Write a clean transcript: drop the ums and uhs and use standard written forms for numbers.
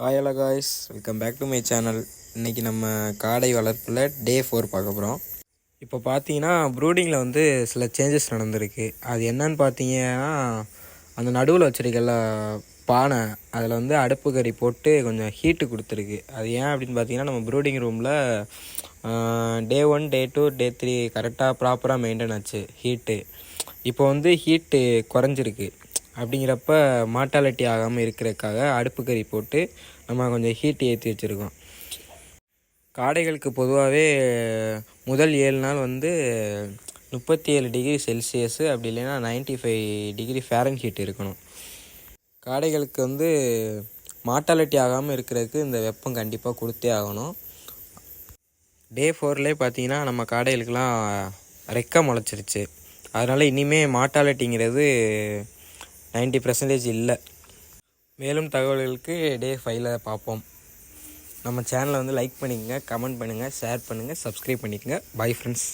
Hi hello guys, welcome back to my channel. இன்றைக்கி நம்ம காடை வளர்ப்பில் டே 4 பார்க்க போகிறோம். இப்போ பார்த்தீங்கன்னா ப்ரூடிங்கில் வந்து சில சேஞ்சஸ் நடந்திருக்கு. அது என்னன்னு பார்த்தீங்கன்னா, அந்த நடுவில் வச்சுருக்கல பானை அதில் வந்து அடுப்பு கறி போட்டு கொஞ்சம் ஹீட்டு கொடுத்துருக்கு. அது ஏன் அப்படின்னு பார்த்தீங்கன்னா, நம்ம ப்ரூடிங் ரூமில் டே 1 டே 2 டே 3 கரெக்டாக ப்ராப்பராக மெயின்டைன் ஆச்சு ஹீட்டு. இப்போ வந்து ஹீட்டு குறைஞ்சிருக்கு. அப்படிங்கிறப்ப மார்ட்டாலிட்டி ஆகாமல் இருக்கிறதுக்காக அடுப்பு கறி போட்டு நம்ம கொஞ்சம் ஹீட் ஏற்றி வச்சுருக்கோம். காடைகளுக்கு பொதுவாகவே முதல் 7 நாள் வந்து 37 டிகிரி செல்சியஸு, அப்படி இல்லைன்னா 95 டிகிரி ஃபேரன்ஹீட் இருக்கணும். காடைகளுக்கு வந்து மார்ட்டாலிட்டி ஆகாமல் இருக்கிறதுக்கு இந்த வெப்பம் கண்டிப்பாக கொடுத்தே ஆகணும். டே 4லே பார்த்தீங்கன்னா நம்ம காடைகளுக்கெலாம் ரெக்கை முளைச்சிருச்சு. அதனால் இனிமேல் மார்ட்டாலிட்டிங்கிறது 90% இல்லை. மேலும் தகவல்களுக்கு டே 5ல் பார்ப்போம். நம்ம சேனலை வந்து லைக் பண்ணிக்கங்க, கமெண்ட் பண்ணுங்கள், ஷேர் பண்ணுங்கள், சப்ஸ்கிரைப் பண்ணிக்கங்க. Bye friends.